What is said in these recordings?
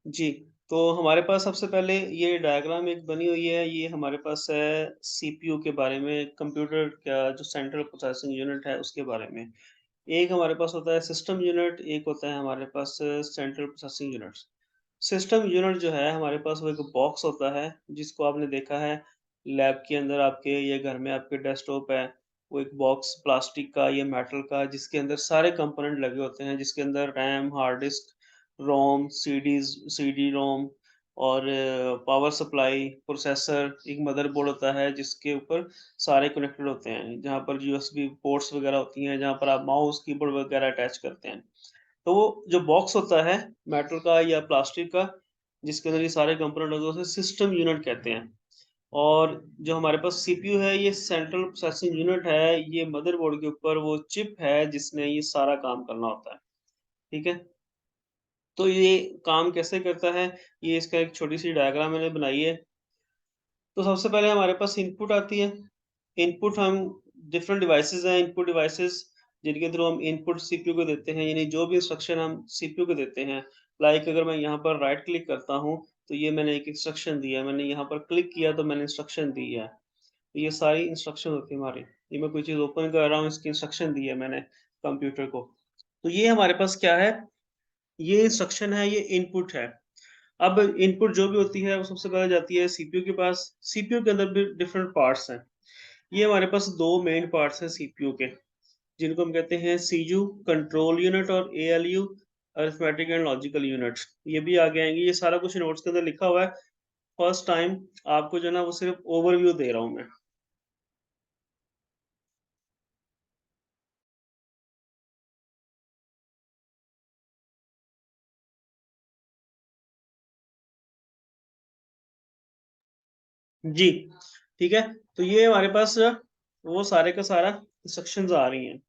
जी, तो हमारे पास सबसे पहले ये डायग्राम एक बनी हुई है, ये हमारे पास है सीपीयू के बारे में, कंप्यूटर का जो सेंट्रल प्रोसेसिंग यूनिट है, उसके बारे में। एक हमारे पास होता है सिस्टम यूनिट, एक होता है हमारे पास central processing units. System unit जो है हमारे पास वो एक बॉक्स होता है, जिसको आपने देखा है लैब के अंदर आपके या घर में आपके डेस्कटॉप है, वो एक बॉक्स प्लास्टिक का या मेटल का जिसके अंदर सारे कंपोनेंट लगे होते हैं, जिसके अंदर रैम, हार्ड डिस्क, रोम, सीडी-रोम और पावर सप्लाई, प्रोसेसर, एक मदरबोर्ड होता है जिसके ऊपर सारे कनेक्टेड होते हैं, जहाँ पर यूएसबी पोर्ट्स वगैरह होती हैं, जहाँ पर आप माउस, कीबोर्ड वगैरह अटैच करते हैं। तो वो जो बॉक्स होता है मेटल का या प्लास्टिक का, जिसके अंदर ये सारे कंपोनेंट होते हैं, उसे सिस्टम यूनिट कहते हैं। और जो हमारे पास सीपीयू है, ये सेंट्रल प्रोसेसिंग यूनिट है, ये मदरबोर्ड के ऊपर वो चिप है जिसने ये सारा काम करना होता है, ठीक है? तो ये काम कैसे करता है, ये इसका एक छोटी-सी डायग्राम मैंने बनाई है। तो सबसे पहले हमारे पास इनपुट आती है। इनपुट हम डिफरेंट डिवाइसेज़ हैं, इनपुट डिवाइसेज़ जिनके थ्रू हम इनपुट सीपीयू को देते हैं, यानी जो भी इंस्ट्रक्शन हम सीपीयू को देते हैं। लाइक अगर मैं यहाँ पर राइट क्लिक करता हूँ, तो ये मैंने एक इंस्ट्रक्शन दिया है, मैंने यहाँ पर क्लिक किया तो मैंने इंस्ट्रक्शन दी है। तो ये सारी इंस्ट्रक्शन होती है हमारी। ये मैं कोई चीज़ ओपन कर रहा हूँ, इसकी इंस्ट्रक्शन दी है मैंने कंप्यूटर को। तो ये हमारे पास क्या है, ये इंस्ट्रक्शन है, ये इनपुट है। अब इनपुट जो भी होती है वो सबसे पहले जाती है सीपीयू के पास। सीपीयू के अंदर भी डिफरेंट पार्ट्स हैं। ये हमारे पास 2 मेन पार्ट्स हैं सीपीयू के, जिनको हम कहते हैं सीयू कंट्रोल यूनिट और ALU arithmetic and logical units. ये भी आगे आएँगे, ये सारा कुछ नोट्स के अंदर लिखा हुआ है। फर्स्ट टाइम आपको जो है ना वो सिर्फ़ ओवरव्यू दे रहा हूँ मैं। जी, ठीक है? तो ये हमारे पास वो सारे का सारा इंस्ट्रक्शंस आ रही हैं।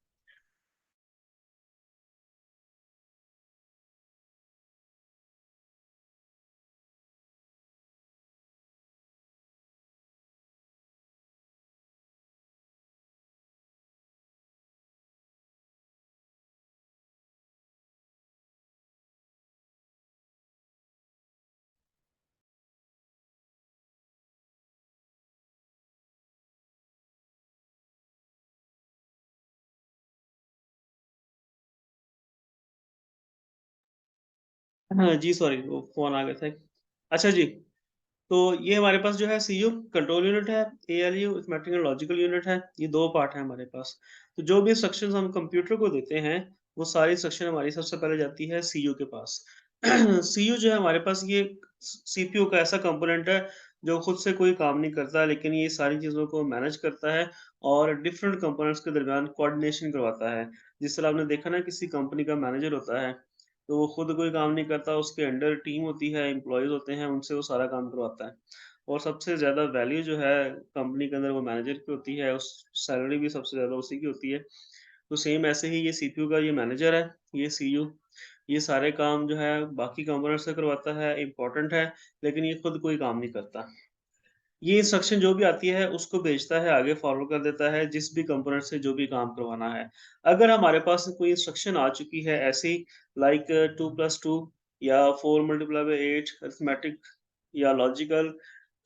हाँ जी, सॉरी वो फ़ोन आ गया था एक। अच्छा जी, तो ये हमारे पास जो है सीयू कंट्रोल यूनिट है, ALU arithmetic and logical unit है, ये 2 पार्ट हैं हमारे पास। तो जो भी इंस्ट्रक्शंस हम कंप्यूटर को देते हैं, वो सारी इंस्ट्रक्शन हमारी सबसे पहले जाती है सीयू के पास। सीयू जो है हमारे पास ये सीपीयू का ऐसा कंपोनेंट है, जो खुद से कोई काम नहीं करता, लेकिन ये सारी चीज़ों को मैनेज करता है और डिफरेंट कंपोनेंट्स के दरमियान कोऑर्डिनेशन करवाता है। जिस तरह आपने देखा ना किसी कंपनी का मैनेजर होता है, तो वो खुद कोई काम नहीं करता, उसके अंडर टीम होती है, एम्प्लॉइज़ होते हैं, उनसे वो सारा काम करवाता है। और सबसे ज़्यादा वैल्यू जो है कंपनी के अंदर वो मैनेजर की होती है, उस सैलरी भी सबसे ज़्यादा उसी की होती है। तो सेम ऐसे ही ये सीपीयू का ये मैनेजर है, ये सीयू, ये सारे काम जो है बाकी कंपोनेंट से करवाता है, इम्पोर्टेंट है, लेकिन ये खुद कोई काम नहीं करता। ये इंस्ट्रक्शन जो भी आती है उसको भेजता है, आगे फॉरवर्ड कर देता है जिस भी कंपोनेंट से जो भी काम करवाना है। अगर हमारे पास कोई इंस्ट्रक्शन आ चुकी है ऐसी लाइक 2+2 या 4 मल्टीप्लाई बाय 8 अरिथमेटिक या लॉजिकल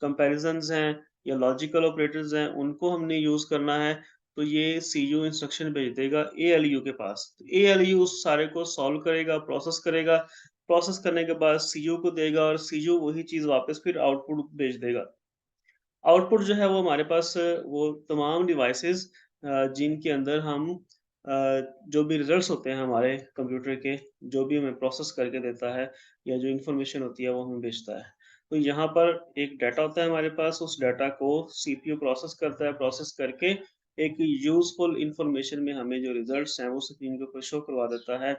कंपैरिज़न्स हैं या लॉजिकल ऑपरेटर्स हैं, उनको हमने यूज़ करना है, तो ये सीयू इंस्ट्रक्शन भेज देगा एएलयू के पास। एएलयू उस सारे को सॉल्व करेगा, प्रोसेस करने के बाद सीयू को देगा और सीयू वही चीज़ वापस फिर आउटपुट भेज देगा। आउटपुट जो है वो हमारे पास वो तमाम डिवाइसेज़ जिनके अंदर हम जो भी रिज़ल्ट्स होते हैं हमारे कंप्यूटर के, जो भी हमें प्रोसेस करके देता है या जो इन्फॉर्मेशन होती है वो हमें भेजता है। तो यहाँ पर एक डाटा होता है हमारे पास, उस डाटा को सीपीयू प्रोसेस करता है, प्रोसेस करके एक यूज़फुल इन्फॉर्मेशन में हमें जो रिज़ल्ट्स हैं वो स्क्रीन के ऊपर शो करवा देता है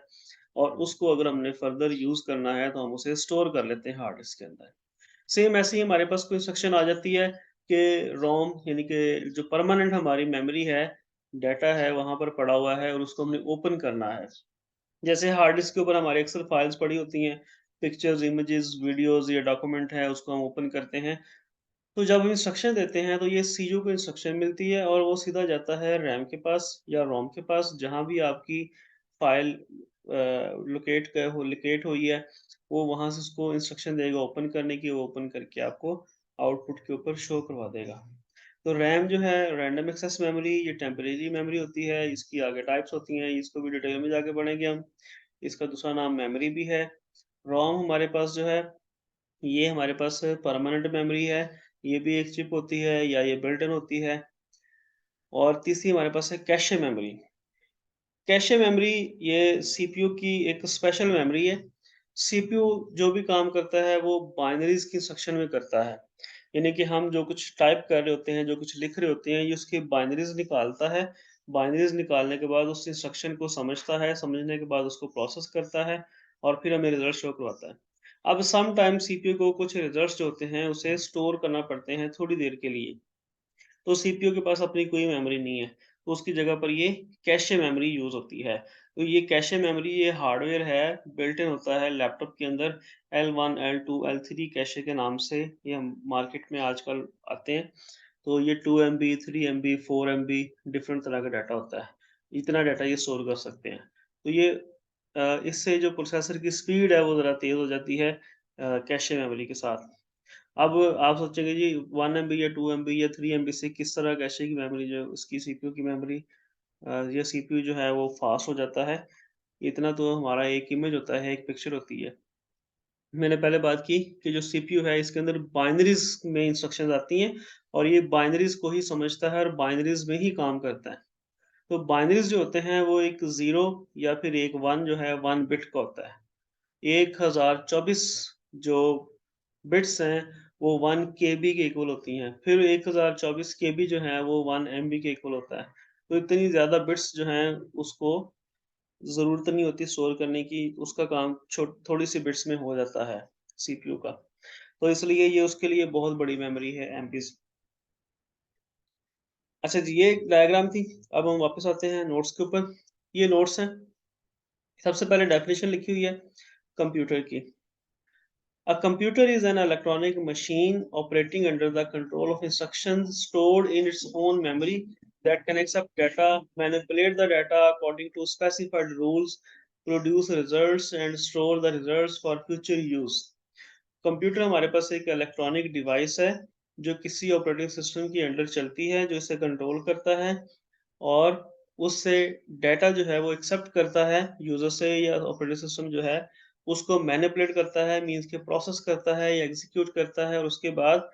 और उसको अगर हमने फर्दर यूज़ करना है तो हम उसे स्टोर कर लेते हैं हार्ड डिस्क के अंदर। सेम ऐसे ही हमारे पास कोई इंस्ट्रक्शन आ जाती है कि रोम यानी कि जो परमानेंट हमारी मेमोरी है, डाटा है वहाँ पर पड़ा हुआ है और उसको हमने ओपन करना है। जैसे हार्ड डिस्क के ऊपर हमारी अक्सर फाइल्स पड़ी होती हैं, पिक्चर्स, इमेजेस, वीडियोज़ या डॉक्यूमेंट है उसको हम ओपन करते हैं। तो जब हम इंस्ट्रक्शन देते हैं तो ये सीयू को इंस्ट्रक्शन मिलती है और वो सीधा जाता है रैम के पास या रोम के पास जहाँ भी आपकी फाइल लोकेट हुई है, वो वहाँ से उसको इंस्ट्रक्शन देगा ओपन करने की, वो ओपन करके आपको आउटपुट के ऊपर शो करवा देगा। तो रैम जो है रैंडम एक्सेस मेमोरी, ये टेम्परेरी मेमोरी होती है, इसकी आगे टाइप्स होती हैं, इसको भी डिटेल में जाके पढ़ेंगे हम। इसका दूसरा नाम मेमोरी भी है। रोम हमारे पास जो है, ये हमारे पास परमानेंट मेमोरी है, ये भी एक चिप होती है या ये बिल्ट इन होती है। और तीसरी हमारे पास है कैशे मेमोरी। कैशे मेमोरी ये सीपीयू की एक स्पेशल मेमोरी है। सीपीयू जो भी काम करता है वो बाइनरीज़ की इंस्ट्रक्शन में करता है। यानी कि हम जो कुछ टाइप कर रहे होते हैं, जो कुछ लिख रहे होते हैं, ये उसकी बाइनरीज़ निकालता है। बाइनरीज़ निकालने के बाद उस इंस्ट्रक्शन को समझता है, समझने के बाद उसको प्रोसेस करता है और फिर हमें रिज़ल्ट शो करवाता है। अब सम टाइम सीपीयू को कुछ रिज़ल्ट्स जो होते हैं, उसे स्टोर करना पड़ते हैं थोड़ी देर के लिए। तो सीपीयू के पास अपनी कोई मेमोरी नहीं है, तो उसकी जगह पर ये कैशे मेमोरी यूज़ होती है। तो ये कैशे मेमोरी ये हार्डवेयर है, बिल्ट इन होता है लैपटॉप के अंदर। L1, L2, L3 कैशे के नाम से ये हम मार्केट में आजकल आते हैं। तो ये 2 एमबी, 3 एमबी, 4 एमबी डिफरेंट तरह का डाटा होता है। इतना डाटा ये स्टोर कर सकते हैं। तो ये इससे जो प्रोसेसर की स्पीड है वो ज़रा तेज़ हो जाती है कैशे मेमोरी के साथ। अब आप सोचेंगे जी 1 एमबी या 2 एमबी या 3 एमबी से किस तरह कैशे की मेमोरी जो है उसकी सीपीयू की मेमोरी या सीपीयू जो है वो फ़ास्ट हो जाता है। इतना तो हमारा एक इमेज होता है, एक पिक्चर होती है। मैंने पहले बात की कि जो सीपीयू है इसके अंदर बाइनरीज़ में इंस्ट्रक्शंस आती हैं और ये बाइनरीज़ को ही समझता है और बाइनरीज़ में ही काम करता है। तो बाइनरीज़ जो होते हैं वो एक 0 या फिर एक 1 जो है 1 बिट का होता है। 1024 जो बिट्स हैं, वो 1 केबी के इक्वल होती हैं। फिर 1024 केबी जो है, वो 1 एमबी के इक्वल होता है। तो इतनी ज़्यादा बिट्स जो हैं, उसको ज़रूरत नहीं होती स्टोर करने की, उसका काम थोड़ी-सी बिट्स में हो जाता है सीपीयू का। तो इसलिए ये उसके लिए बहुत बड़ी मेमोरी है एमबीज़। अच्छा जी, ये एक डायग्राम थी। अब हम वापस आते हैं नोट्स के ऊपर। ये नोट्स हैं। सबसे पहले डेफिनिशन लिखी हुई है कंप्यूटर की। A computer is an electronic machine operating under the control of instructions stored in its own memory that can accept data, manipulate the data according to specified rules, produce results, and store the results for future use. Computer हमारे पास एक electronic device है जो किसी operating system के under चलती है, जो इसे कंट्रोल करता है और उससे डेटा जो है वो एक्सेप्ट करता है यूज़र से, या ऑपरेटिंग सिस्टम जो है उसको मैनिपुलेट करता है, मीन्स के प्रोसेस करता है या एग्ज़ीक्यूट करता है और उसके बाद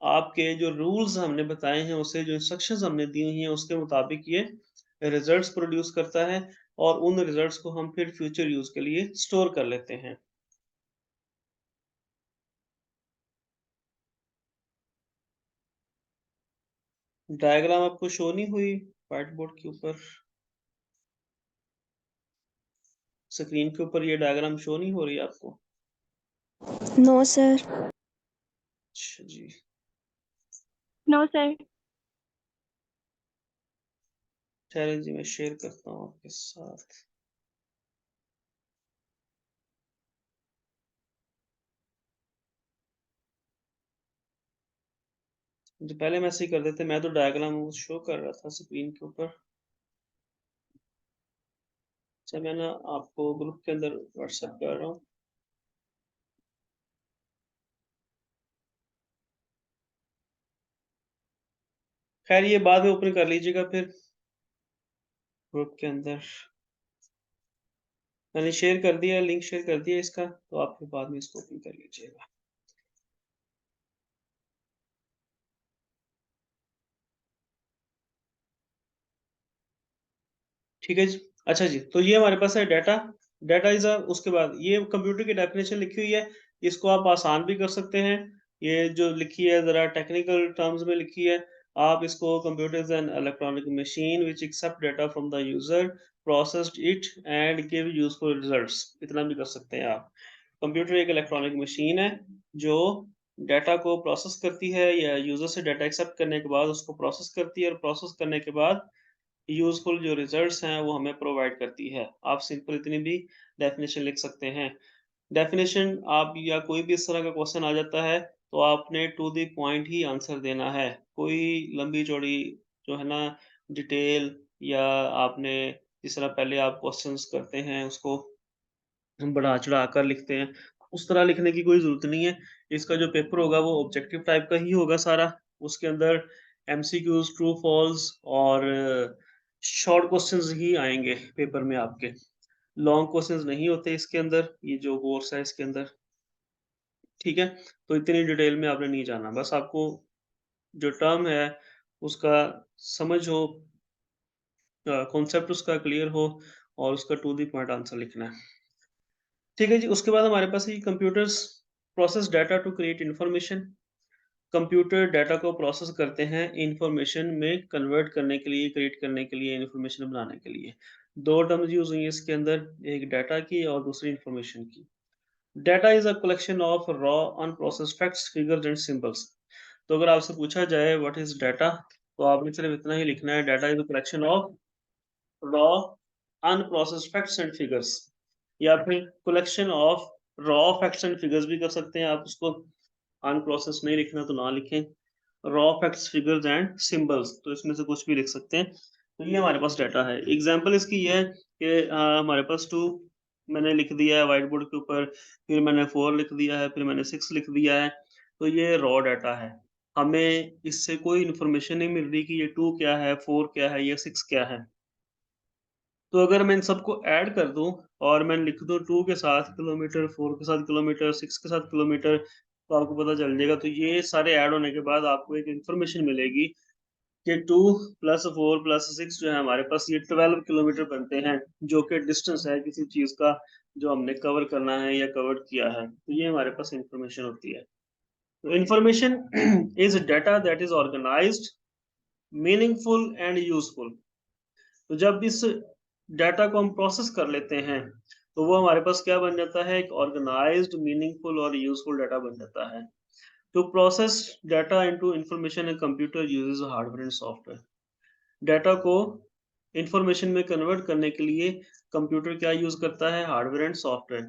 आपके जो रूल्स हमने बताए हैं, उसे जो इंस्ट्रक्शंस हमने दी हुई हैं, उसके मुताबिक ये रिज़ल्ट्स प्रोड्यूस करता है और उन रिज़ल्ट्स को हम फिर फ्यूचर यूज़ के लिए स्टोर कर लेते हैं। डायग्राम आपको शो नहीं हुई व्हाइट बोर्ड के ऊपर? स्क्रीन के ऊपर ये डायग्राम शो नहीं हो रही है आपको? No sir. अच्छा जी। No sir. चलें जी, मैं शेयर करता हूँ आपके साथ। जो पहले हम ऐसे ही कर देते, मैं तो डायग्राम वो शो कर रहा था स्क्रीन के ऊपर। अच्छा, मैं ना आपको ग्रुप के अंदर व्हाट्सएप कर रहा हूँ। खैर ये बाद में ओपन कर लीजिएगा फिर ग्रुप के अंदर। मैंने शेयर कर दिया, लिंक शेयर कर दिया इसका, तो आप फिर बाद में इसको ओपन कर लीजिएगा। ठीक है जी। अच्छा जी, तो ये हमारे पास है डाटा। डाटा इज़ उसके बाद ये कंप्यूटर की डेफिनेशन लिखी हुई है, इसको आप आसान भी कर सकते हैं। ये जो लिखी है ज़रा टेक्निकल टर्म्स में लिखी है। आप इसको computer is an electronic machine which accept data from the user, processed it and give useful results, इतना भी कर सकते हैं आप। कंप्यूटर एक इलेक्ट्रॉनिक मशीन है जो डाटा को प्रोसेस करती है या यूज़र से डाटा एक्सेप्ट करने के बाद उसको प्रोसेस करती है और प्रोसेस करने के बाद यूज़फुल जो रिज़ल्ट्स हैं वो हमें प्रोवाइड करती है। आप सिंपल इतनी भी डेफ़िनेशन लिख सकते हैं। डेफ़िनेशन आप या कोई भी इस तरह का क्वेश्चन आ जाता है, तो आपने टू द पॉइंट ही आंसर देना है। कोई लंबी-चौड़ी जो है ना डिटेल या आपने जिस तरह पहले आप क्वेश्चंस करते हैं उसको बढ़ा-चढ़ा कर लिखते हैं, उस तरह लिखने की कोई ज़रूरत नहीं है। इसका जो पेपर होगा वो ऑब्जेक्टिव टाइप का ही होगा सारा। उसके अंदर एमसीक्यूज़, ट्रू फॉल्स और शॉर्ट क्वेश्चंस ही आएँगे पेपर में आपके। लॉन्ग क्वेश्चंस नहीं होते इसके अंदर, ये जो कोर्स है इसके अंदर, ठीक है? तो इतनी डिटेल में आपने नहीं जाना, बस आपको जो टर्म है उसका समझ हो, कॉन्सेप्ट उसका क्लियर हो और उसका टू द पॉइंट आंसर लिखना है। ठीक है जी, उसके बाद हमारे पास है computers process data to create information. Computer data को प्रोसेस करते हैं इन्फॉर्मेशन में कन्वर्ट करने के लिए, क्रिएट करने के लिए, इन्फॉर्मेशन बनाने के लिए। 2 टर्म्स यूज़ हुई हैं इसके अंदर, एक डाटा की और दूसरी इन्फॉर्मेशन की। Data is a collection of raw unprocessed facts, figures and symbols. तो अगर आपसे पूछा जाए व्हाट इज़ डाटा? तो आपने सिर्फ इतना ही लिखना है, data is a collection of raw unprocessed facts and figures, या फिर collection of raw facts and figures भी कर सकते हैं आप उसको। अनप्रोसेस्ड नहीं लिखना तो ना लिखें। Raw facts, figures and symbols, तो इसमें से कुछ भी लिख सकते हैं। तो ये हमारे पास डाटा है। एग्जांपल इसकी ये है कि हमारे पास 2 मैंने लिख दिया है व्हाइट बोर्ड के ऊपर, फिर मैंने 4 लिख दिया है, फिर मैंने 6 लिख दिया है। तो ये रॉ डाटा है। हमें इससे कोई इन्फॉर्मेशन नहीं मिल रही कि ये 2 क्या है, 4 क्या है या 6 क्या है। तो अगर मैं इन सबको ऐड कर दूँ और मैं लिख दूँ 2 के साथ किलोमीटर, 4 के साथ किलोमीटर, 6 के साथ किलोमीटर, तो आपको पता चल जाएगा। तो ये सारे ऐड होने के बाद आपको एक इन्फॉर्मेशन मिलेगी कि 2 प्लस 4 प्लस 6 जो है हमारे पास ये 12 किलोमीटर बनते हैं, जो कि डिस्टेंस है किसी चीज़ का जो हमने कवर करना है या कवर किया है। तो ये हमारे पास इन्फॉर्मेशन होती है। तो information is data that is organised, meaningful and useful. तो जब इस डाटा को हम प्रोसेस कर लेते हैं, तो वो हमारे पास क्या बन जाता है, एक ऑर्गेनाइज़्ड, मीनिंगफुल और यूज़फुल डाटा बन जाता है। To process data into information, a computer uses hardware and software. Data को इंफॉर्मेशन में कन्वर्ट करने के लिए कंप्यूटर क्या यूज़ करता है, हार्डवेयर एंड सॉफ्टवेयर।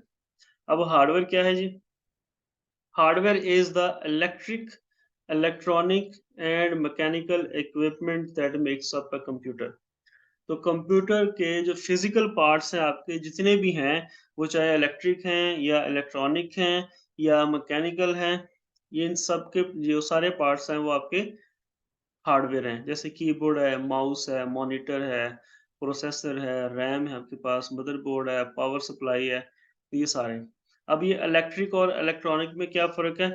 अब हार्डवेयर क्या है जी? Hardware is the electric, electronic and mechanical equipment that makes up a computer. तो कंप्यूटर के जो फिजिकल पार्ट्स हैं आपके जितने भी हैं, वो चाहे इलेक्ट्रिक हैं या इलेक्ट्रॉनिक हैं या मैकेनिकल हैं, ये इन सब के जो सारे पार्ट्स हैं वो आपके हार्डवेयर हैं। जैसे कीबोर्ड है, माउस है, मॉनिटर है, प्रोसेसर है, रैम है आपके पास, मदरबोर्ड है, पावर सप्लाई है, तो ये सारे। अब ये इलेक्ट्रिक और इलेक्ट्रॉनिक में क्या फ़र्क है?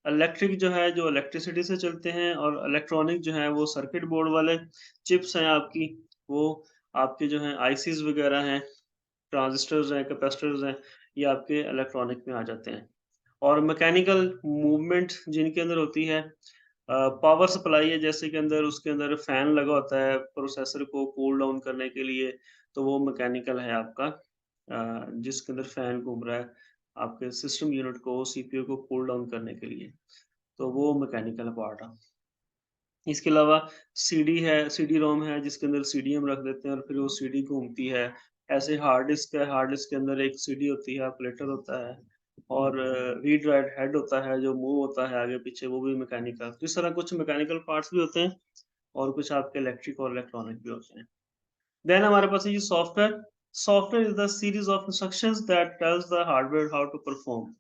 इलेक्ट्रिक जो है, जो इलेक्ट्रिसिटी से चलते हैं, और इलेक्ट्रॉनिक जो है वो सर्किट बोर्ड वाले चिप्स हैं आपकी, वो आपके जो हैं आईसीज़ वगैरह हैं, ट्रांजिस्टर्स हैं, कैपेसिटर्स हैं, ये आपके इलेक्ट्रॉनिक में आ जाते हैं। और मैकेनिकल मूवमेंट जिनके अंदर होती है, पावर सप्लाई है जैसे के अंदर, उसके अंदर फैन लगा होता है प्रोसेसर को कूल डाउन करने के लिए, तो वो मैकेनिकल है आपका, जिसके अंदर फैन घूम रहा है आपके सिस्टम यूनिट को, सीपीयू को कूल डाउन करने के लिए, तो वो मैकेनिकल पार्ट है। इसके अलावा सीडी है, सीडी-रोम है जिसके अंदर सीडी हम रख देते हैं और फिर वो सीडी घूमती है। ऐसे हार्ड डिस्क है, हार्ड डिस्क के अंदर एक सीडी होती है, ऑपरेटर होता है और रीड राइट हेड होता है जो मूव होता है आगे-पीछे, वो भी मैकेनिकल। तो इस तरह कुछ मैकेनिकल पार्ट्स भी होते हैं और कुछ आपके इलेक्ट्रिक और इलेक्ट्रॉनिक भी होते हैं। देन हमारे पास है ये software. Software is the series of instructions that tells the hardware how to perform.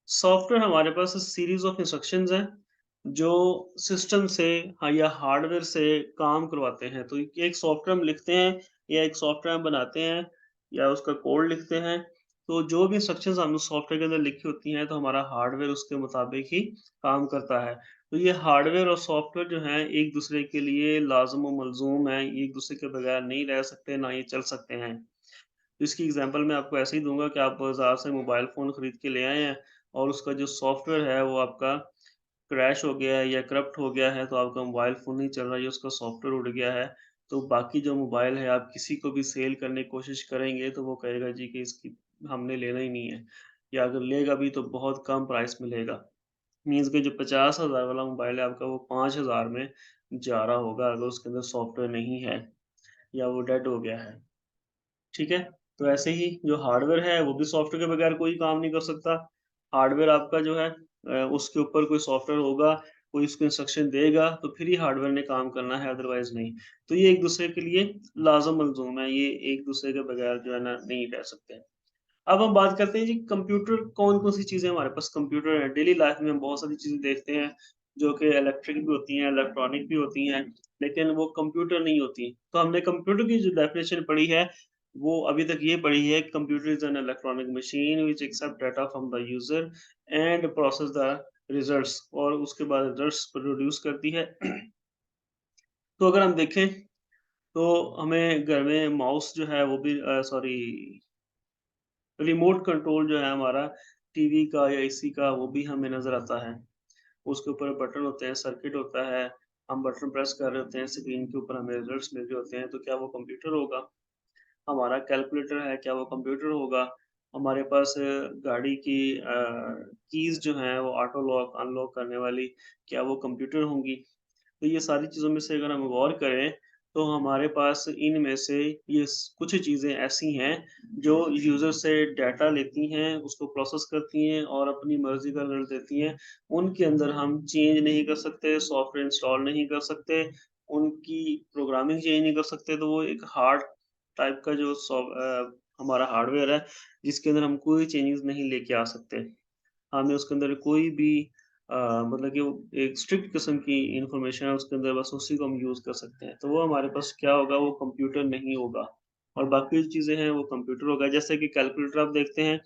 Software हमारे पास सीरीज़ ऑफ इंस्ट्रक्शंस हैं, जो सिस्टम से या हार्डवेयर से काम करवाते हैं। तो एक सॉफ्टवेयर हम लिखते हैं या एक सॉफ्टवेयर हम बनाते हैं या उसका कोड लिखते हैं, तो जो भी इंस्ट्रक्शंस हमने सॉफ्टवेयर के अंदर लिखी होती हैं, तो हमारा हार्डवेयर उसके मुताबिक ही काम करता है। तो ये हार्डवेयर और सॉफ्टवेयर जो हैं, एक-दूसरे के लिए लाज़िम व मलज़ूम हैं, एक-दूसरे के बगैर नहीं रह सकते, ना ये चल सकते हैं। तो इसकी एग्ज़ाम्पल मैं आपको ऐसे ही दूँगा कि आप बाज़ार से मोबाइल फ़ोन खरीद के ले आए हैं और उसका जो सॉफ्टवेयर है वो आपका क्रैश हो गया है या करप्ट हो गया है, तो आपका मोबाइल फ़ोन नहीं चल रहा है या उसका सॉफ्टवेयर उड़ गया है, तो बाकी जो मोबाइल है आप किसी को भी सेल करने की कोशिश करेंगे, तो वो कहेगा जी कि इसकी हमने लेना ही नहीं है, या अगर लेगा भी तो बहुत कम प्राइस में लेगा। मीन्स कि जो 50,000 वाला मोबाइल है आपका, वो 5,000 में जा रहा होगा अगर उसके अंदर सॉफ्टवेयर नहीं है या वो डेड हो गया है। ठीक है? तो ऐसे ही जो हार्डवेयर है, वो भी सॉफ्टवेयर के बगैर कोई काम नहीं कर सकता। हार्डवेयर आपका जो है, उसके ऊपर कोई सॉफ्टवेयर होगा, कोई उसको इंस्ट्रक्शन देगा तो फिर ही हार्डवेयर ने काम करना है, अदरवाइज़ नहीं। तो ये एक-दूसरे के लिए लाज़िम मलज़ूम है, ये एक-दूसरे के बगैर जो है ना नहीं रह सकते। अब हम बात करते हैं जी कंप्यूटर कौन-कौन सी चीज़ें हमारे पास कंप्यूटर है। डेली लाइफ़ में हम बहुत सारी चीज़ें देखते हैं, जो कि इलेक्ट्रिक भी होती हैं, इलेक्ट्रॉनिक भी होती हैं, लेकिन वो कंप्यूटर नहीं होती। तो हमने कंप्यूटर की जो डेफ़िनेशन पढ़ी है, वो अभी तक ये पढ़ी है computer is an electronic machine which accept data from the user and process the results और उसके बाद रिज़ल्ट्स प्रोड्यूस करती है। तो अगर हम देखें, तो हमें घर में माउस जो है वो भी सॉरी रिमोट कंट्रोल जो है हमारा टीवी का या एसी का वो भी हमें नज़र आता है। उसके ऊपर बटन होते हैं, सर्किट होता है, हम बटन प्रेस कर रहे होते हैं, स्क्रीन के ऊपर हमें रिज़ल्ट्स मिल रहे होते हैं, तो क्या वो कंप्यूटर होगा? हमारा कैलकुलेटर है, क्या वो कंप्यूटर होगा? हमारे पास गाड़ी की कीज़ जो हैं वो ऑटो लॉक, अनलॉक करने वाली, क्या वो कंप्यूटर होंगी? तो ये सारी चीज़ों में से अगर हम गौर करें, तो हमारे पास इनमें से ये स कुछ चीज़ें ऐसी हैं, जो यूज़र से डाटा लेती हैं, उसको प्रोसेस करती हैं और अपनी मर्ज़ी का रिज़ल्ट देती हैं। उनके अंदर हम चेंज नहीं कर सकते, सॉफ्टवेयर इंस्टॉल नहीं कर सकते, उनकी प्रोग्रामिंग चेंज नहीं कर सकते, तो वो एक हार्ड टाइप का जो हमारा हार्डवेयर है, जिसके अंदर हम कोई चेंजेज़ नहीं लेके आ सकते। हमें उसके अंदर कोई भी अ, मतलब कि वो एक स्ट्रिक्ट किस्म की इन्फॉर्मेशन है उसके अंदर, बस उसी को हम यूज़ कर सकते हैं। तो वो हमारे पास क्या होगा, वो कंप्यूटर नहीं होगा और बाकी जो चीज़ें हैं वो कंप्यूटर होगा। जैसे कि कैलकुलेटर आप देखते हैं,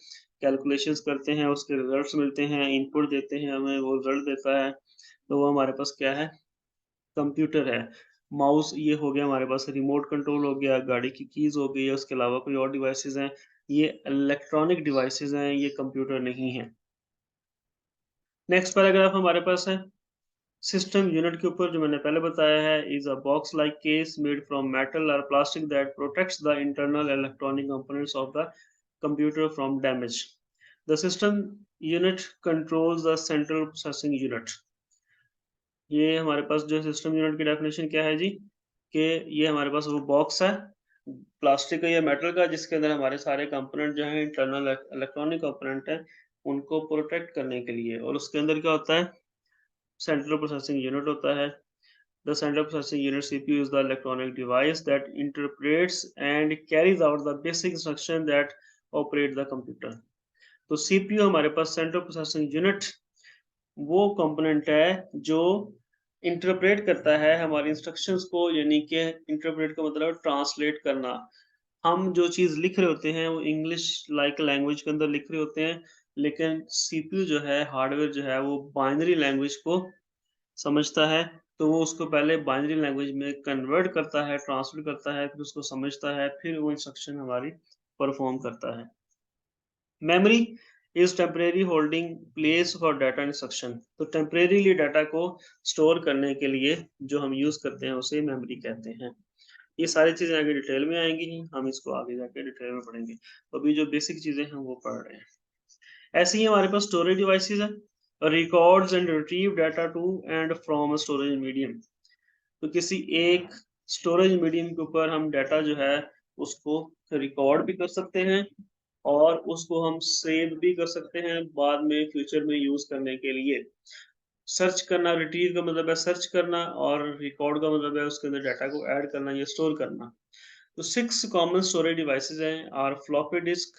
कैलकुलेशंस करते हैं, उसके रिज़ल्ट्स मिलते हैं, इनपुट देते हैं हमें, वो रिज़ल्ट देता है, तो वो हमारे पास क्या है, कंप्यूटर है। माउस ये हो गया हमारे पास, रिमोट कंट्रोल हो गया, गाड़ी की कीज़ हो गई, उसके अलावा कोई और डिवाइसेज़ हैं, ये इलेक्ट्रॉनिक डिवाइसेज़ हैं, ये कंप्यूटर नहीं हैं। नेक्स्ट पैराग्राफ हमारे पास है, सिस्टम यूनिट के ऊपर जो मैंने पहले बताया है, is a box like case made from metal और plastic that protects the internal electronic components of the computer from damage. The system unit controls the central processing unit. ये हमारे पास जो सिस्टम यूनिट की डेफिनेशन क्या है जी, कि ये हमारे पास वो बॉक्स है, प्लास्टिक का या मेटल का, जिसके अंदर हमारे सारे कंपोनेंट जो हैं इंटरनल इलेक्ट्रॉनिक कंपोनेंट हैं, उनको प्रोटेक्ट करने के लिए, और उसके अंदर क्या होता है, सेंट्रल प्रोसेसिंग यूनिट होता है। The central processing unit (CPU) is the electronic device that interprets and carries out the basic instruction that operate the computer. तो CPU हमारे पास सेंट्रल प्रोसेसिंग यूनिट वो कंपोनेंट है जो इंटरप्रेट करता है हमारी इंस्ट्रक्शंस को, यानी कि इंटरप्रेट का मतलब ट्रांसलेट करना। हम जो चीज़ लिख रहे होते हैं वो इंग्लिश लाइक लैंग्वेज के अंदर लिख रहे होते हैं, लेकिन सीपीयू जो है, हार्डवेयर जो है, वो बाइनरी लैंग्वेज को समझता है, तो वो उसको पहले बाइनरी लैंग्वेज में कन्वर्ट करता है, ट्रांसलेट करता है, फिर उसको समझता है, फिर वो इंस्ट्रक्शन हमारी परफ़ॉर्म करता है। Memory is temporary holding place for data instruction. तो टेम्परेरीली डाटा को स्टोर करने के लिए जो हम यूज़ करते हैं, उसे मेमोरी कहते हैं। ये सारी चीज़ें आगे डिटेल में आएँगी ही, हम इसको आगे जाके डिटेल में पढ़ेंगे। तो अभी जो बेसिक चीज़ें हैं, वो पढ़ रहे हैं। ऐसे ही हमारे पास स्टोरेज डिवाइसेज़ हैं, records and retrieve data to and from a storage medium. तो किसी एक स्टोरेज मीडियम के ऊपर हम डाटा जो है, उसको रिकॉर्ड भी कर सकते हैं और उसको हम सेव भी कर सकते हैं बाद में फ्यूचर में यूज़ करने के लिए। सर्च करना, रिट्रीव का मतलब है सर्च करना और रिकॉर्ड का मतलब है उसके अंदर डाटा को ऐड करना या स्टोर करना। तो 6 कॉमन स्टोरेज डिवाइसेज़ हैं, are floppy disk,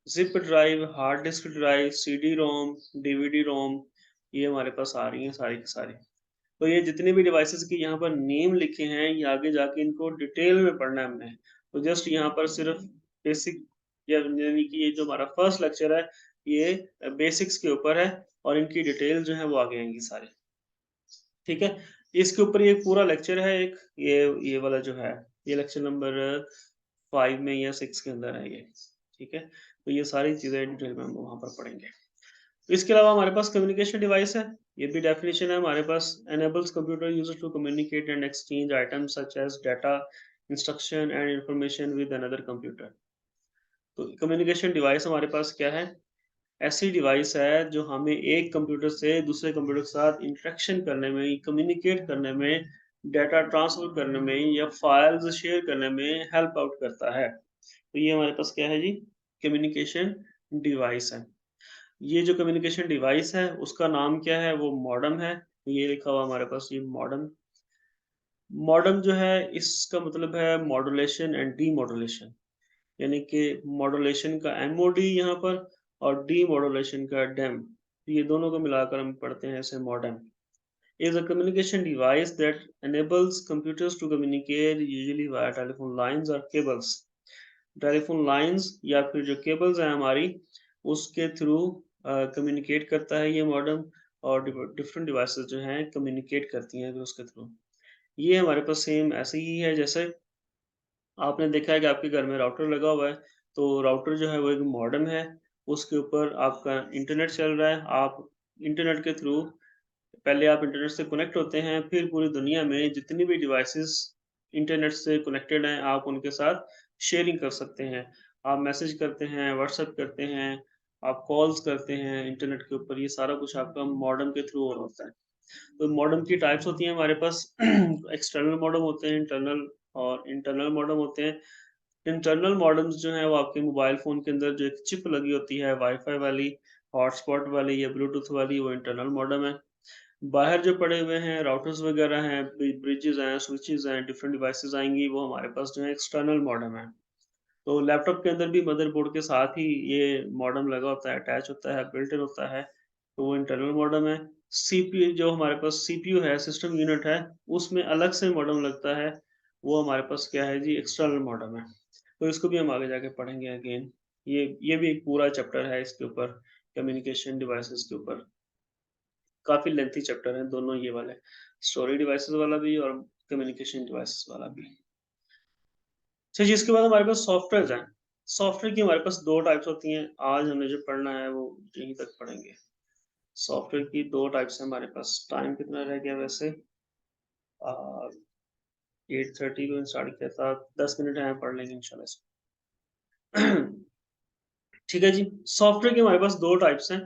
zip drive, hard disk drive, CD ROM, DVD ROM, ये हमारे पास आ रही हैं सारी की सारी। तो ये जितने भी डिवाइसेज़ के यहाँ पर नेम लिखे हैं, ये आगे जाके इनको डिटेल में पढ़ना है हमने। तो जस्ट यहाँ पर सिर्फ़ बेसिक या यानी कि ये जो हमारा फर्स्ट लेक्चर है, ये बेसिक्स के ऊपर है और इनकी डिटेल जो है वो आगे आएँगी सारी। ठीक है? इसके ऊपर ये पूरा लेक्चर है एक, ये वाला जो है, ये लेक्चर नंबर 5 में या 6 के अंदर है ये। ठीक है? तो ये सारी चीज़ें डिटेल में हम वहाँ पर पढ़ेंगे। इसके अलावा हमारे पास कम्युनिकेशन डिवाइस है, ये भी डेफिनेशन है हमारे पास, enables computer users to communicate and exchange items such as data, instruction and information with another computer। तो कम्युनिकेशन डिवाइस हमारे पास क्या है? ऐसी डिवाइस है जो हमें एक कंप्यूटर से दूसरे कंप्यूटर के साथ इंटरेक्शन करने में, कम्युनिकेट करने में, डाटा ट्रांसफर करने में या फाइल्स शेयर करने में हेल्प आउट करता है। तो ये हमारे पास क्या है जी? कम्युनिकेशन डिवाइस है। ये जो कम्युनिकेशन डिवाइस है, उसका नाम क्या है? वो मॉडेम है। ये लिखा हुआ हमारे पास ये मॉडेम। मॉडेम जो है इसका मतलब है मॉड्यूलेशन एंड डीमॉड्यूलेशन, यानी कि मॉड्यूलेशन का एमओडी यहाँ पर और डीमॉड्यूलेशन का डेम, ये दोनों को मिलाकर हम पढ़ते हैं इसे modem. Is a communication device that enables computers to communicate usually via telephone lines or cables. Telephone lines या फिर जो केबल्स हैं हमारी उसके थ्रू कम्युनिकेट करता है ये मॉडेम, और डिफरेंट डिवाइसेस जो हैं कम्युनिकेट करती हैं फिर उसके थ्रू। ये हमारे पास सेम ऐसे ही है जैसे आपने देखा है कि आपके घर में राउटर लगा हुआ है, तो राउटर जो है वो एक मॉडेम है, उसके ऊपर आपका इंटरनेट चल रहा है, आप इंटरनेट के थ्रू पहले आप इंटरनेट से कनेक्ट होते हैं, फिर पूरी दुनिया में जितनी भी डिवाइसेस इंटरनेट से कनेक्टेड हैं, आप उनके साथ शेयरिंग कर सकते हैं। आप मैसेज करते हैं, व्हाट्सएप करते हैं, आप कॉल्स करते हैं इंटरनेट के ऊपर, ये सारा कुछ आपका मॉडेम के थ्रू हो रहा होता है। तो मॉडेम की टाइप्स होती हैं हमारे पास एक्सटर्नल मॉडेम होते हैं, इंटरनल और इंटरनल मॉडेम होते हैं। इंटरनल मॉडेम्स जो हैं वो आपके मोबाइल फ़ोन के अंदर जो एक चिप लगी होती है वाई-फाई वाली, हॉटस्पॉट वाली या ब्लूटूथ वाली, वो इंटरनल मॉडेम है। बाहर जो पड़े हुए हैं राउटर्स वगैरह हैं, ब्रिजेस हैं, स्विचेस हैं, डिफरेंट डिवाइसेस आएँगी, वो हमारे पास जो है एक्सटर्नल मॉडेम है। तो लैपटॉप के अंदर भी मदरबोर्ड के साथ ही ये मॉडेम लगा होता है, अटैच होता है, बिल्ट इन होता है, तो वो इंटरनल मॉडेम है। सीपीयू जो हमारे पास सीपीयू है, सिस्टम यूनिट है, उसमें अलग से मॉडेम लगता है, वो हमारे पास क्या है जी, एक्सटर्नल मॉडेम है। तो इसको भी हम आगे जाके पढ़ेंगे अगेन। ये भी एक पूरा चैप्टर है इसके ऊपर, कम्युनिकेशन डिवाइसेस के ऊपर। काफ़ी लेंथी चैप्टर हैं दोनों ये वाले, स्टोरेज डिवाइसेस वाला भी और कम्युनिकेशन डिवाइसेस वाला भी। अच्छा जी, इसके बाद हमारे पास सॉफ्टवेयर्स हैं। सॉफ्टवेयर की हमारे पास 2 टाइप्स होती हैं, आज हमने जो पढ़ना है वो यहीं तक पढ़ेंगे। सॉफ्टवेयर की 2 टाइप्स हैं हमारे पास। टाइम कितना रह गया वैसे? 8:30 को स्टार्ट किया था, 10 मिनट हैं, पढ़ लेंगे इंशाल्लाह इसको। ठीक है जी, सॉफ्टवेयर के हमारे पास 2 टाइप्स हैं।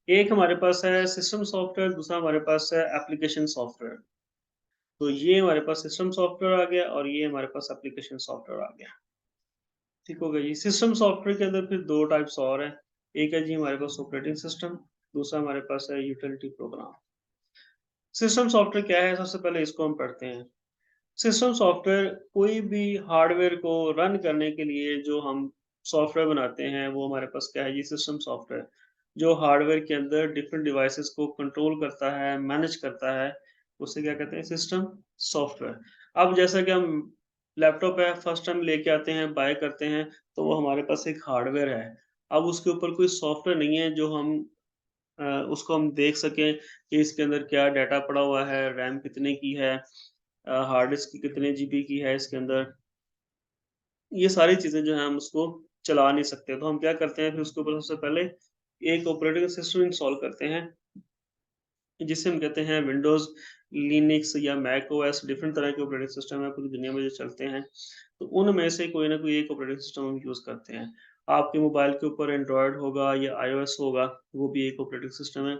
एक हमारे पास है सिस्टम सॉफ्टवेयर, दूसरा हमारे पास है एप्लीकेशन सॉफ्टवेयर। तो ये हमारे पास सिस्टम सॉफ्टवेयर आ गया और ये हमारे पास एप्लीकेशन सॉफ्टवेयर आ गया। ठीक हो गया जी। सिस्टम सॉफ्टवेयर के अंदर फिर 2 टाइप्स और हैं। एक है जी हमारे पास ऑपरेटिंग सिस्टम, दूसरा हमारे पास है यूटिलिटी प्रोग्राम। सिस्टम सॉफ्टवेयर क्या है? सबसे पहले इसको हम पढ़ते हैं। सिस्टम सॉफ्टवेयर कोई भी हार्डवेयर को रन करने के लिए जो हम सॉफ्टवेयर बनाते हैं, वो हमारे पास क्या है जी, सिस्टम सॉफ्टवेयर। जो हार्डवेयर के अंदर डिफरेंट डिवाइसेस को कंट्रोल करता है, मैनेज करता है, उसे क्या कहते हैं? System software. अब जैसा कि हम लैपटॉप है, फर्स्ट टाइम लेके आते हैं, बाय करते हैं, तो वो हमारे पास एक हार्डवेयर है। अब उसके ऊपर कोई सॉफ्टवेयर नहीं है जो हम अ, उसको हम देख सकें कि इसके अंदर क्या डाटा पड़ा हुआ है, रैम कितने की है, हार्ड डिस्क कितने जीबी की है इसके अंदर, ये सारी चीज़ें जो हैं हम उसको चला नहीं सकते। तो हम क्या करते हैं फिर उसके ऊपर सबसे पहले एक ऑपरेटिंग सिस्टम इंस्टॉल करते हैं, जिसे हम कहते हैं विंडोज़, लिनक्स या मैक ओएस, डिफरेंट तरह के ऑपरेटिंग सिस्टम है पूरी दुनिया में जो चलते हैं। तो उनमें से कोई ना कोई एक ऑपरेटिंग सिस्टम हम यूज़ करते हैं। आपके मोबाइल के ऊपर एंड्रॉयड होगा या आईओएस होगा, वो भी एक ऑपरेटिंग सिस्टम है,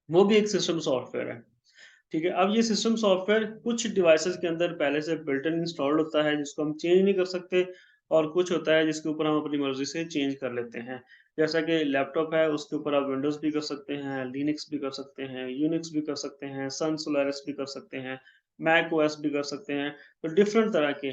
वो भी एक सिस्टम सॉफ्टवेयर है। ठीक है, अब ये सिस्टम सॉफ्टवेयर कुछ डिवाइसेज़ के अंदर पहले से बिल्ट इन इंस्टॉल्ड होता है जिसको हम चेंज नहीं कर सकते, और कुछ होता है जिसके ऊपर हम अपनी मर्ज़ी से चेंज कर लेते हैं। जैसा कि लैपटॉप है उसके ऊपर आप विंडोज़ भी कर सकते हैं, लिनक्स भी कर सकते हैं, यूनिक्स भी कर सकते हैं, सन सोलारिस भी कर सकते हैं, मैक ओएस भी कर सकते हैं। तो डिफरेंट तरह के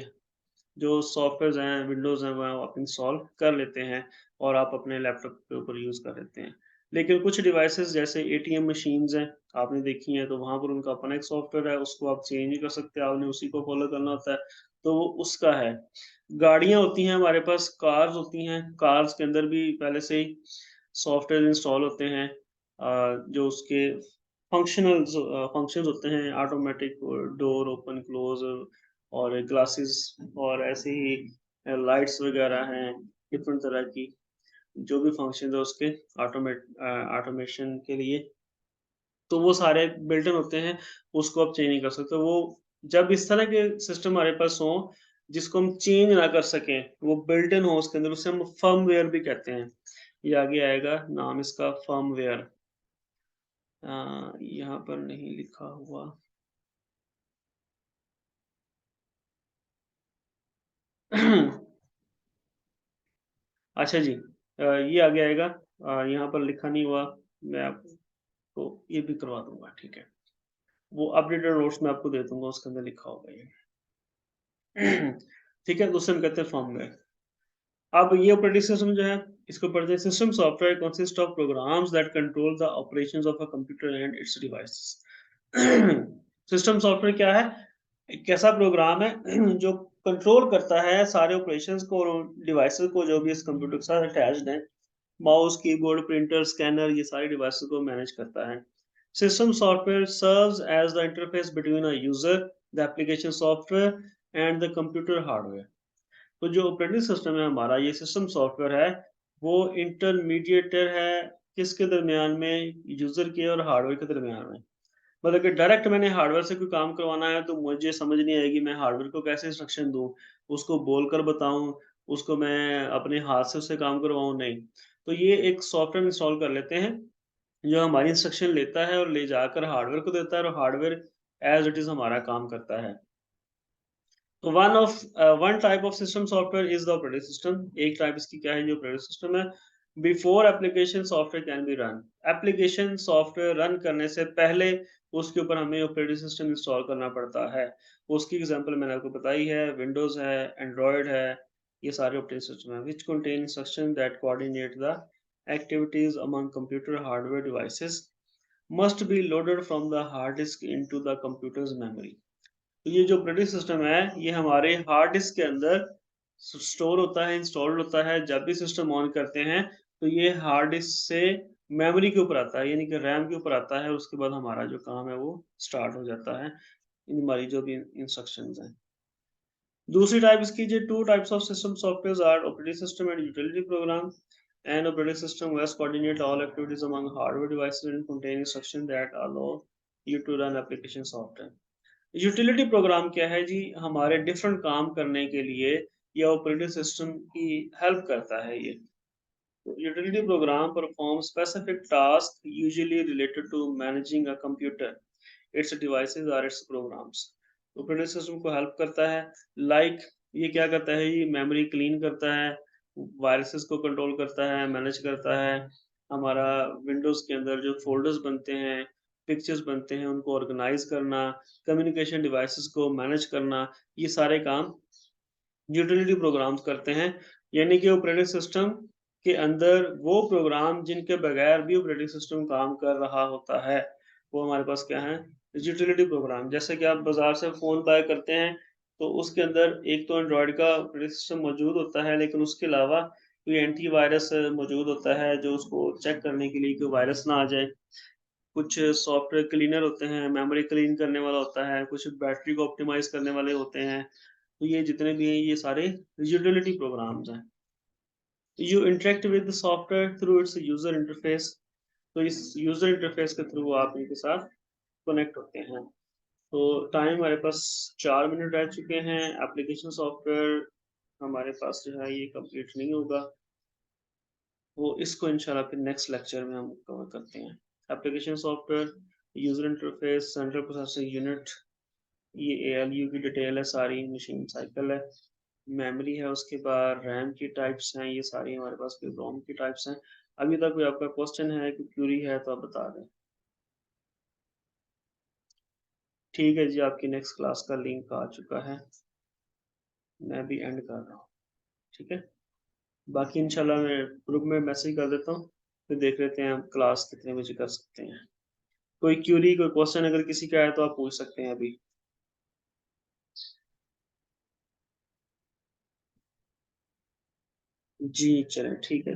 जो सॉफ्टवेयर्स हैं, विंडोज़ हैं, वो आप इंस्टॉल कर लेते हैं और आप अपने लैपटॉप के ऊपर यूज़ कर लेते हैं। लेकिन कुछ डिवाइसेज़ जैसे एटीएम मशीन्स हैं, आपने देखी हैं, तो वहाँ पर उनका अपना एक सॉफ्टवेयर है, उसको आप चेंज नहीं कर सकते, आपने उसी को फ़ॉलो करना होता है, तो वो उसका है। गाड़ियाँ होती हैं हमारे पास, कार्स होती हैं, कार्स के अंदर भी पहले से ही सॉफ्टवेयर इंस्टॉल होते हैं, जो उसके फंक्शंस होते हैं, ऑटोमैटिक डोर ओपन क्लोज़ और ग्लासेस और ऐसे ही लाइट्स वगैरह हैं, डिफरेंट तरह की जो भी फंक्शंस है उसके ऑटोमेशन के लिए, तो वो सारे बिल्ट इन होते हैं, उसको आप चेंज नहीं कर सकते। वो जब इस तरह के सिस्टम हमारे पास हों, जिसको हम चेंज ना कर सकें, वो बिल्ट इन हो उसके अंदर, उसे हम फर्मवेयर भी कहते हैं। ये आगे आएगा नाम इसका फर्मवेयर। यहाँ पर नहीं लिखा हुआ। अच्छा जी, ये आगे आएगा, यहाँ पर लिखा नहीं हुआ, मैं आपको ये भी करवा दूँगा, ठीक है। वो अपडेटेड नोट्स मैं आपको दे दूँगा, उसके अंदर लिखा होगा ये। ठीक है, तो उसे हम कहते हैं फर्मवेयर। अब ये ऑपरेटिंग सिस्टम जो है, इसको पढ़ते हैं। System software consist of programs that control the operations of a computer and it's devices. System software क्या है? एक ऐसा प्रोग्राम है जो कंट्रोल करता है सारे ऑपरेशंस को और डिवाइसेस को जो भी इस कंप्यूटर के साथ अटैच्ड हैं। माउस, कीबोर्ड, प्रिंटर, स्कैनर, ये सारी डिवाइसेस को मैनेज करता है। System software serves as the interface between a user, the application software and the computer hardware. तो जो ऑपरेटिंग सिस्टम है हमारा, ये सिस्टम सॉफ्टवेयर है, वो इंटरमीडिएटर है किसके दरमियान में? यूजर के और हार्डवेयर के दरमियान में। मतलब कि डायरेक्ट मैंने हार्डवेयर से कोई काम करवाना है तो मुझे समझ नहीं आएगी मैं हार्डवेयर को कैसे इंस्ट्रक्शन दूं, उसको बोलकर बताऊं, उसको मैं अपने हाथ से उससे काम करवाऊं, नहीं। तो ये एक सॉफ्टवेयर इंस्टॉल कर लेते हैं जो हमारी इंस्ट्रक्शन लेता है और ले जाकर हार्डवेयर को देता है और हार्डवेयर एज इट इज हमारा काम करता है। तो one type of system software is the operating system. एक टाइप इसकी क्या है जो ऑपरेटिंग सिस्टम है? Before application software can be run. Application software run करने से पहले उसके ऊपर हमें ऑपरेटिंग सिस्टम इंस्टॉल करना पड़ता है। उसकी एग्जांपल मैंने आपको बताई है, विंडोज है, एंड्रॉयड है, ये सारे ऑपरेटिंग सिस्टम है which contain instruction that coordinate the activities among computer hardware devices must be loaded from the hard disk into the computers memory. तो ये जो ऑपरेटिंग सिस्टम है, ये हमारे हार्ड डिस्क के अंदर स्टोर होता है, इंस्टॉल्ड होता है। जब भी सिस्टम ऑन करते हैं, तो ये हार्ड डिस्क से मेमोरी के ऊपर आता है, यानी कि रैम के ऊपर आता है। उसके बाद हमारा जो काम है वो स्टार्ट हो जाता है, इन हमारी जो भी इंस्ट्रक्शंस हैं। दूसरी टाइप इसकी जो two types of system software are operating system and utility program. And operating system lets coordinate all activities among hardware devices and contain instruction that allow you to run application software. Utility program क्या है जी? हमारे different काम करने के लिए या operating system की help करता है ये। Utility program perform specific task usually related to managing a computer, its devices और इट्स प्रोग्राम्स। ऑपरेटिंग सिस्टम को हेल्प करता है। ये क्या करता है? ये मेमोरी क्लीन करता है, वायरसेस को कंट्रोल करता है, मैनेज करता है। हमारा विंडोज के अंदर जो फोल्डर्स बनते हैं, पिक्चर्स बनते हैं, उनको ऑर्गेनाइज करना, कम्युनिकेशन डिवाइसेस को मैनेज करना, ये सारे काम यूटिलिटी प्रोग्राम्स करते हैं। यानी कि ऑपरेटिंग सिस्टम के अंदर वो प्रोग्राम जिनके बगैर भी ऑपरेटिंग सिस्टम काम कर रहा होता है, वो हमारे पास क्या है? Utility programme. जैसे कि आप बाजार से फ़ोन बाय करते हैं, तो उसके अंदर एक तो एंड्रॉयड का ऑपरेटिंग सिस्टम मौजूद होता है, लेकिन उसके अलावा कोई एंटीवायरस मौजूद होता है जो उसको चेक करने के लिए कि वायरस ना आ जाए। कुछ सॉफ्टवेयर क्लीनर होते हैं, मेमोरी क्लीन करने वाला होता है, कुछ बैटरी को ऑप्टिमाइज़ करने वाले होते हैं। तो ये जितने भी हैं, ये सारे यूटिलिटी प्रोग्राम्स हैं। You interact with the software through it's user interface. तो इस यूज़र इंटरफेस के थ्रू आप इनके साथ कनेक्ट होते हैं। तो टाइम हमारे पास 4 मिनट रह चुके हैं। एप्लीकेशन सॉफ्टवेयर हमारे पास जो है ये कंप्लीट नहीं होगा। वो इसको इंशाल्लाह फिर नेक्स्ट लेक्चर में हम कवर करते हैं। Application software, user interface, central processing unit, ये एएलयू की डिटेल है सारी, मशीन साइकिल है, मेमोरी है, उसके बाद रैम की टाइप्स हैं, ये सारी हमारे पास फिर रोम की टाइप्स हैं। अभी तक कोई आपका क्वेश्चन है, कोई क्यूरी है तो आप बता दें। ठीक है जी, आपकी नेक्स्ट क्लास का लिंक आ चुका है, मैं भी एंड कर रहा हूँ। ठीक है, बाकी इंशाल्लाह मैं ग्रुप में मैसेज कर देता हूँ, फिर देख लेते हैं हम क्लास कितने बजे कर सकते हैं। कोई क्यूरी, कोई क्वेश्चन अगर किसी का है तो आप पूछ सकते हैं अभी। जी चलें, ठीक है।